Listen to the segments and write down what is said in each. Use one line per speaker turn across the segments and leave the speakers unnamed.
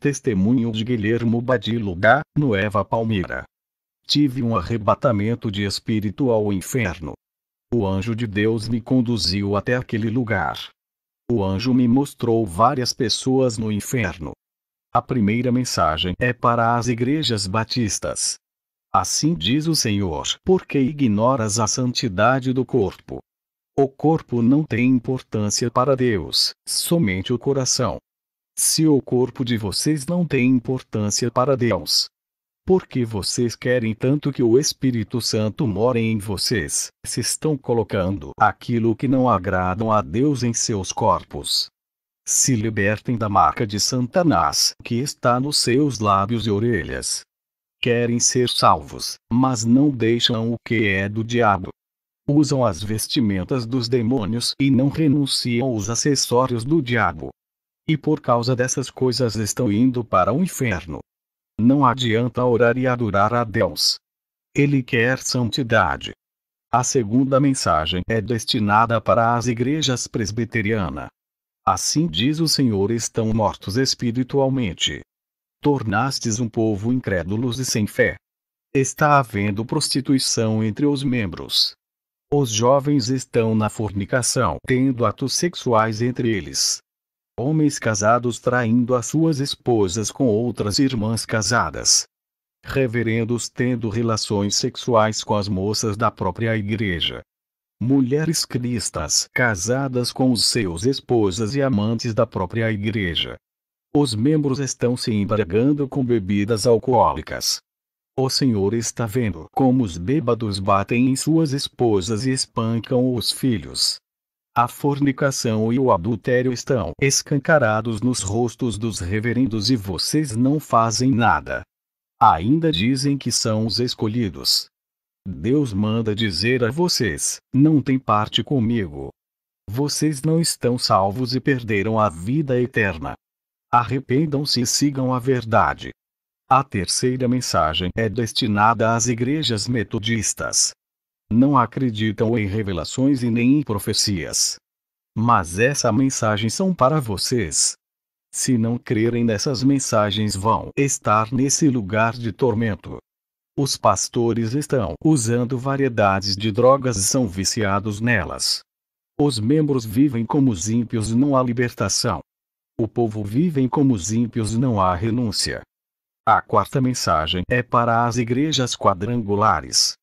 testemunho de Guilhermo Badillo da Nueva Palmira. Tive um arrebatamento de espírito ao inferno. O anjo de Deus me conduziu até aquele lugar. O anjo me mostrou várias pessoas no inferno. A primeira mensagem é para as igrejas batistas. Assim diz o Senhor: porque ignoras a santidade do corpo. O corpo não tem importância para Deus, somente o coração. Se o corpo de vocês não tem importância para Deus, porque vocês querem tanto que o Espírito Santo more em vocês, se estão colocando aquilo que não agradam a Deus em seus corpos. Se libertem da marca de Satanás, que está nos seus lábios e orelhas. Querem ser salvos, mas não deixam o que é do diabo. Usam as vestimentas dos demônios e não renunciam aos acessórios do diabo. E por causa dessas coisas estão indo para o inferno. Não adianta orar e adorar a Deus. Ele quer santidade. A segunda mensagem é destinada para as igrejas presbiterianas. Assim diz o Senhor: estão mortos espiritualmente. Tornastes um povo incrédulos e sem fé. Está havendo prostituição entre os membros. Os jovens estão na fornicação, tendo atos sexuais entre eles. Homens casados traindo as suas esposas com outras irmãs casadas. Reverendos tendo relações sexuais com as moças da própria igreja. Mulheres cristãs casadas com os seus esposas e amantes da própria igreja. Os membros estão se embriagando com bebidas alcoólicas. O Senhor está vendo como os bêbados batem em suas esposas e espancam os filhos. A fornicação e o adultério estão escancarados nos rostos dos reverendos e vocês não fazem nada. Ainda dizem que são os escolhidos. Deus manda dizer a vocês: não tem parte comigo. Vocês não estão salvos e perderam a vida eterna. Arrependam-se e sigam a verdade. A terceira mensagem é destinada às igrejas metodistas. Não acreditam em revelações e nem em profecias. Mas essa mensagem são para vocês. Se não crerem nessas mensagens, vão estar nesse lugar de tormento. Os pastores estão usando variedades de drogas e são viciados nelas. Os membros vivem como os ímpios e não há libertação. O povo vive como os ímpios e não há renúncia. A quarta mensagem é para as igrejas quadrangulares.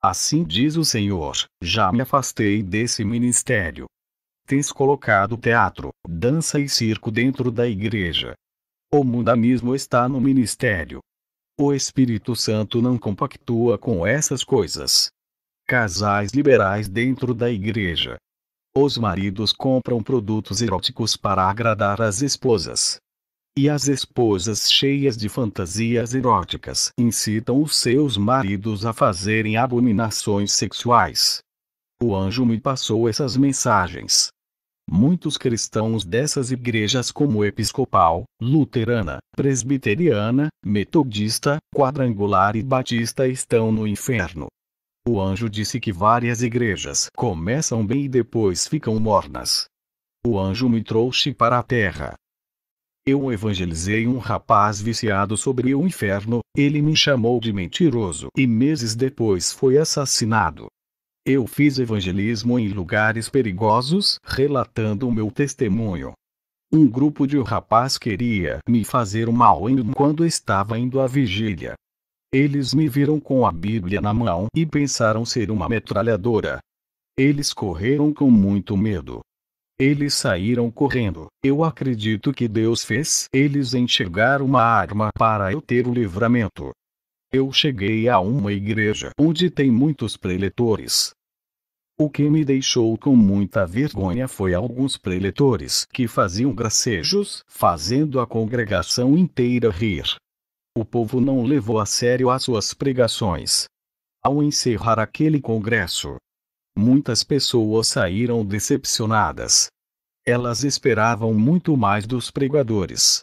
Assim diz o Senhor: já me afastei desse ministério. Tens colocado teatro, dança e circo dentro da igreja. O mundanismo está no ministério. O Espírito Santo não compactua com essas coisas. Casais liberais dentro da igreja. Os maridos compram produtos eróticos para agradar as esposas. E as esposas, cheias de fantasias eróticas, incitam os seus maridos a fazerem abominações sexuais. O anjo me passou essas mensagens. Muitos cristãos dessas igrejas, como episcopal, luterana, presbiteriana, metodista, quadrangular e batista, estão no inferno. O anjo disse que várias igrejas começam bem e depois ficam mornas. O anjo me trouxe para a terra. Eu evangelizei um rapaz viciado sobre o inferno, ele me chamou de mentiroso e meses depois foi assassinado. Eu fiz evangelismo em lugares perigosos, relatando o meu testemunho. Um grupo de rapaz queria me fazer mal quando estava indo à vigília. Eles me viram com a Bíblia na mão e pensaram ser uma metralhadora. Eles correram com muito medo. Eles saíram correndo. Eu acredito que Deus fez eles enxergar uma arma para eu ter o livramento. Eu cheguei a uma igreja onde tem muitos preletores. O que me deixou com muita vergonha foi alguns preletores que faziam gracejos, fazendo a congregação inteira rir. O povo não levou a sério as suas pregações. Ao encerrar aquele congresso, muitas pessoas saíram decepcionadas. Elas esperavam muito mais dos pregadores.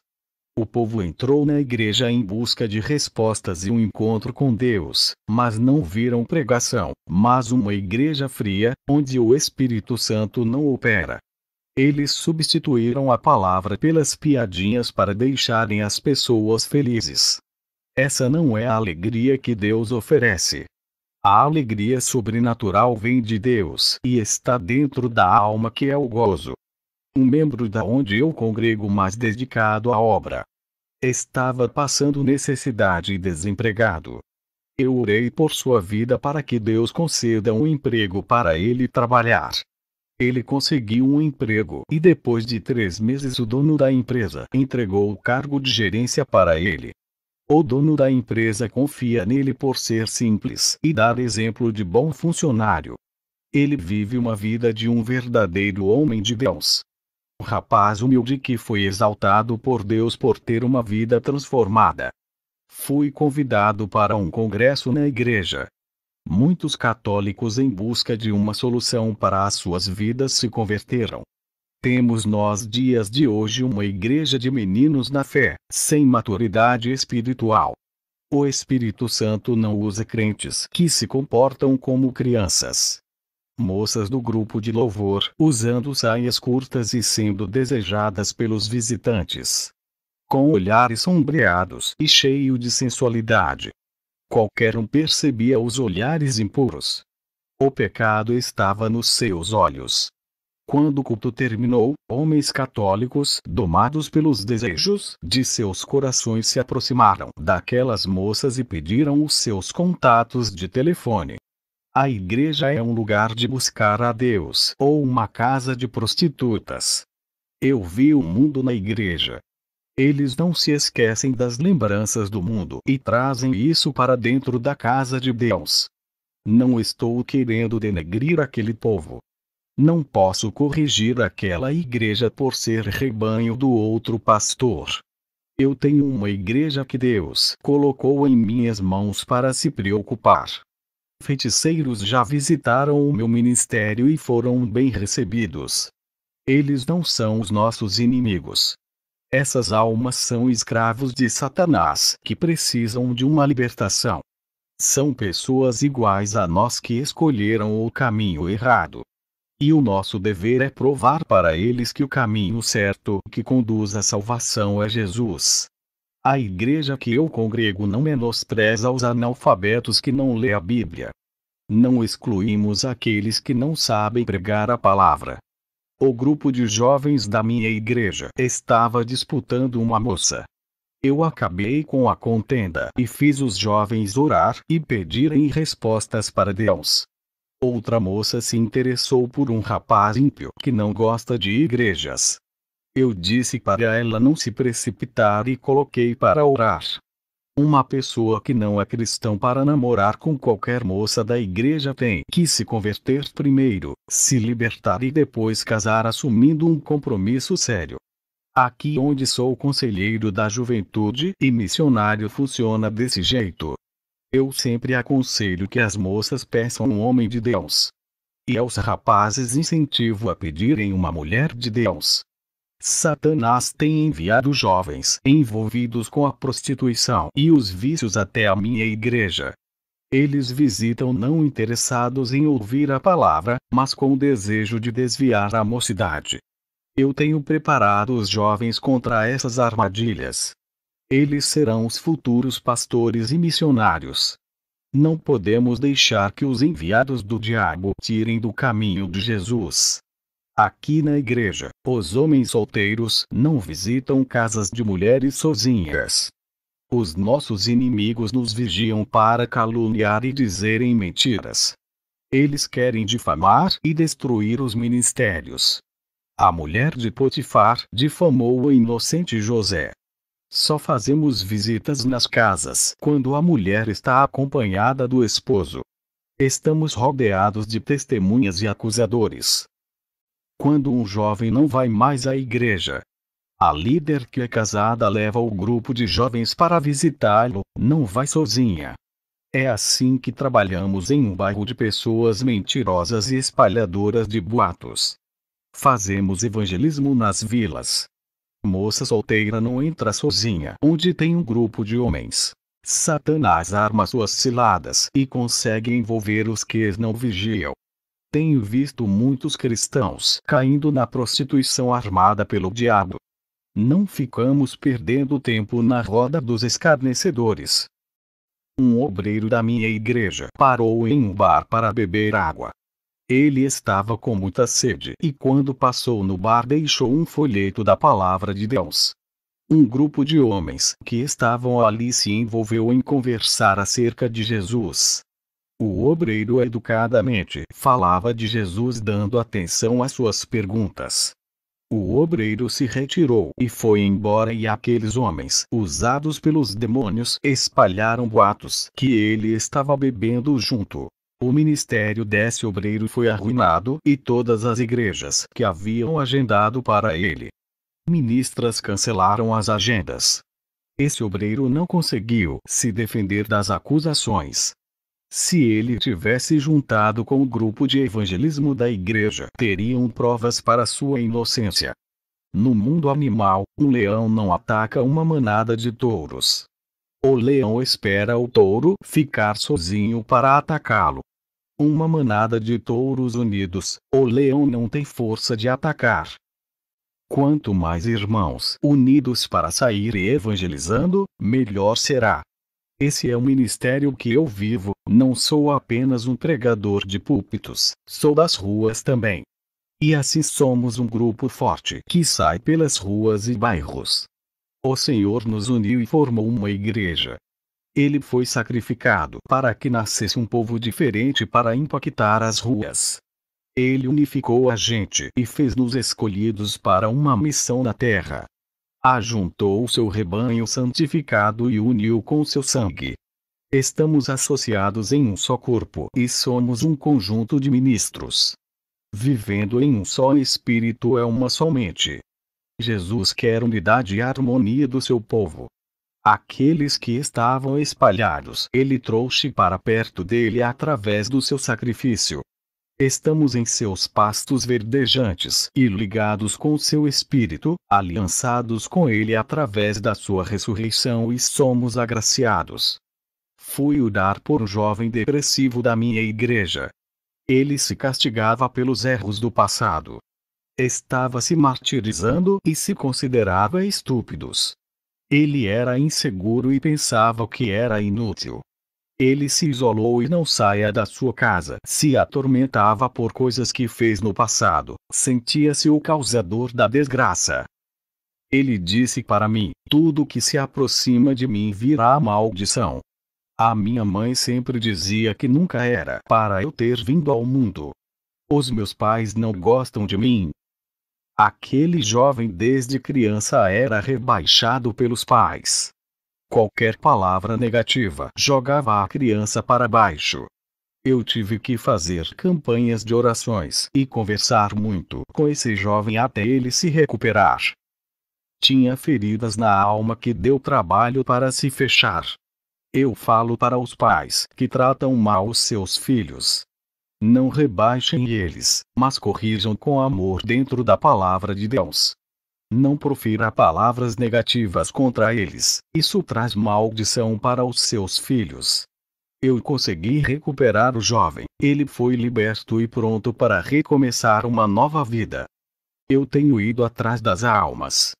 O povo entrou na igreja em busca de respostas e um encontro com Deus, mas não viram pregação, mas uma igreja fria, onde o Espírito Santo não opera. Eles substituíram a palavra pelas piadinhas para deixarem as pessoas felizes. Essa não é a alegria que Deus oferece. A alegria sobrenatural vem de Deus e está dentro da alma, que é o gozo. Um membro da onde eu congrego, mais dedicado à obra, estava passando necessidade e desempregado. Eu orei por sua vida para que Deus conceda um emprego para ele trabalhar. Ele conseguiu um emprego e depois de 3 meses o dono da empresa entregou o cargo de gerência para ele. O dono da empresa confia nele por ser simples e dar exemplo de bom funcionário. Ele vive uma vida de um verdadeiro homem de Deus. Um rapaz humilde que foi exaltado por Deus por ter uma vida transformada. Fui convidado para um congresso na igreja. Muitos católicos em busca de uma solução para as suas vidas se converteram. Temos nós dias de hoje uma igreja de meninos na fé, sem maturidade espiritual. O Espírito Santo não usa crentes que se comportam como crianças. Moças do grupo de louvor, usando saias curtas e sendo desejadas pelos visitantes. Com olhares sombreados e cheio de sensualidade. Qualquer um percebia os olhares impuros. O pecado estava nos seus olhos. Quando o culto terminou, homens católicos, domados pelos desejos de seus corações, se aproximaram daquelas moças e pediram os seus contatos de telefone. A igreja é um lugar de buscar a Deus ou uma casa de prostitutas? Eu vi o mundo na igreja. Eles não se esquecem das lembranças do mundo e trazem isso para dentro da casa de Deus. Não estou querendo denegrir aquele povo. Não posso corrigir aquela igreja por ser rebanho do outro pastor. Eu tenho uma igreja que Deus colocou em minhas mãos para se preocupar. Feiticeiros já visitaram o meu ministério e foram bem recebidos. Eles não são os nossos inimigos. Essas almas são escravos de Satanás, que precisam de uma libertação. São pessoas iguais a nós que escolheram o caminho errado. E o nosso dever é provar para eles que o caminho certo que conduz à salvação é Jesus. A igreja que eu congrego não menospreza os analfabetos que não lê a Bíblia. Não excluímos aqueles que não sabem pregar a palavra. O grupo de jovens da minha igreja estava disputando uma moça. Eu acabei com a contenda e fiz os jovens orar e pedirem respostas para Deus. Outra moça se interessou por um rapaz ímpio que não gosta de igrejas. Eu disse para ela não se precipitar e coloquei para orar. Uma pessoa que não é cristão para namorar com qualquer moça da igreja tem que se converter primeiro, se libertar e depois casar, assumindo um compromisso sério. Aqui onde sou conselheiro da juventude e missionário funciona desse jeito. Eu sempre aconselho que as moças peçam um homem de Deus. E aos rapazes incentivo a pedirem uma mulher de Deus. Satanás tem enviado jovens envolvidos com a prostituição e os vícios até a minha igreja. Eles visitam não interessados em ouvir a palavra, mas com o desejo de desviar a mocidade. Eu tenho preparado os jovens contra essas armadilhas. Eles serão os futuros pastores e missionários. Não podemos deixar que os enviados do diabo tirem do caminho de Jesus. Aqui na igreja, os homens solteiros não visitam casas de mulheres sozinhas. Os nossos inimigos nos vigiam para caluniar e dizerem mentiras. Eles querem difamar e destruir os ministérios. A mulher de Potifar difamou o inocente José. Só fazemos visitas nas casas quando a mulher está acompanhada do esposo. Estamos rodeados de testemunhas e acusadores. Quando um jovem não vai mais à igreja, a líder que é casada leva o grupo de jovens para visitá-lo, não vai sozinha. É assim que trabalhamos em um bairro de pessoas mentirosas e espalhadoras de boatos. Fazemos evangelismo nas vilas. Moça solteira não entra sozinha onde tem um grupo de homens. Satanás arma suas ciladas e consegue envolver os que não vigiam. Tenho visto muitos cristãos caindo na prostituição armada pelo diabo. Não ficamos perdendo tempo na roda dos escarnecedores. Um obreiro da minha igreja parou em um bar para beber água. Ele estava com muita sede e quando passou no bar deixou um folheto da palavra de Deus. Um grupo de homens que estavam ali se envolveu em conversar acerca de Jesus. O obreiro educadamente falava de Jesus dando atenção às suas perguntas. O obreiro se retirou e foi embora e aqueles homens, usados pelos demônios, espalharam boatos que ele estava bebendo junto. O ministério desse obreiro foi arruinado e todas as igrejas que haviam agendado para ele. Ministras cancelaram as agendas. Esse obreiro não conseguiu se defender das acusações. Se ele tivesse juntado com o grupo de evangelismo da igreja, teriam provas para sua inocência. No mundo animal, um leão não ataca uma manada de touros. O leão espera o touro ficar sozinho para atacá-lo. Uma manada de touros unidos, o leão não tem força de atacar. Quanto mais irmãos unidos para sair evangelizando, melhor será. Esse é o ministério que eu vivo, não sou apenas um pregador de púlpitos, sou das ruas também. E assim somos um grupo forte que sai pelas ruas e bairros. O Senhor nos uniu e formou uma igreja. Ele foi sacrificado para que nascesse um povo diferente para impactar as ruas. Ele unificou a gente e fez-nos escolhidos para uma missão na terra. Ajuntou o seu rebanho santificado e uniu com seu sangue. Estamos associados em um só corpo e somos um conjunto de ministros. Vivendo em um só espírito é uma só mente. Jesus quer unidade e harmonia do seu povo. Aqueles que estavam espalhados, ele trouxe para perto dele através do seu sacrifício. Estamos em seus pastos verdejantes e ligados com seu espírito, aliançados com ele através da sua ressurreição e somos agraciados. Fui orar por um jovem depressivo da minha igreja. Ele se castigava pelos erros do passado. Estava se martirizando e se considerava estúpidos. Ele era inseguro e pensava que era inútil. Ele se isolou e não saía da sua casa. Se atormentava por coisas que fez no passado. Sentia-se o causador da desgraça. Ele disse para mim: tudo que se aproxima de mim virá maldição. A minha mãe sempre dizia que nunca era para eu ter vindo ao mundo. Os meus pais não gostam de mim. Aquele jovem desde criança era rebaixado pelos pais. Qualquer palavra negativa jogava a criança para baixo. Eu tive que fazer campanhas de orações e conversar muito com esse jovem até ele se recuperar. Tinha feridas na alma que deu trabalho para se fechar. Eu falo para os pais que tratam mal os seus filhos. Não rebaixem eles, mas corrijam com amor dentro da palavra de Deus. Não profira palavras negativas contra eles, isso traz maldição para os seus filhos. Eu consegui recuperar o jovem, ele foi liberto e pronto para recomeçar uma nova vida. Eu tenho ido atrás das almas.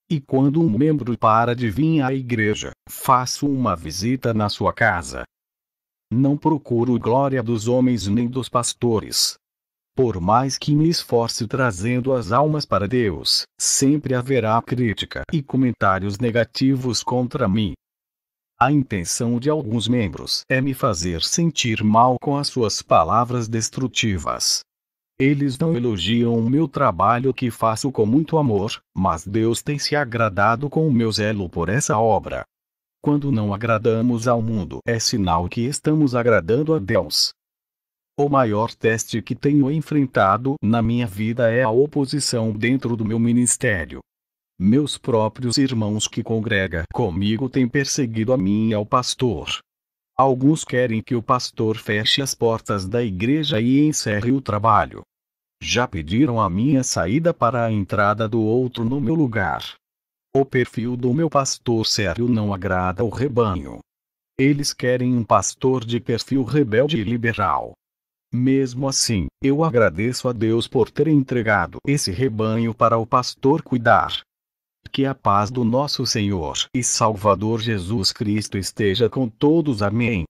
E quando um membro para de vir à igreja, faço uma visita na sua casa. Não procuro glória dos homens nem dos pastores. Por mais que me esforce trazendo as almas para Deus, sempre haverá crítica e comentários negativos contra mim. A intenção de alguns membros é me fazer sentir mal com as suas palavras destrutivas. Eles não elogiam o meu trabalho que faço com muito amor, mas Deus tem se agradado com o meu zelo por essa obra. Quando não agradamos ao mundo, é sinal que estamos agradando a Deus. O maior teste que tenho enfrentado na minha vida é a oposição dentro do meu ministério. Meus próprios irmãos que congregam comigo têm perseguido a mim e ao pastor. Alguns querem que o pastor feche as portas da igreja e encerre o trabalho. Já pediram a minha saída para a entrada do outro no meu lugar. O perfil do meu pastor sério não agrada ao rebanho. Eles querem um pastor de perfil rebelde e liberal. Mesmo assim, eu agradeço a Deus por ter entregado esse rebanho para o pastor cuidar. Que a paz do nosso Senhor e Salvador Jesus Cristo esteja com todos. Amém.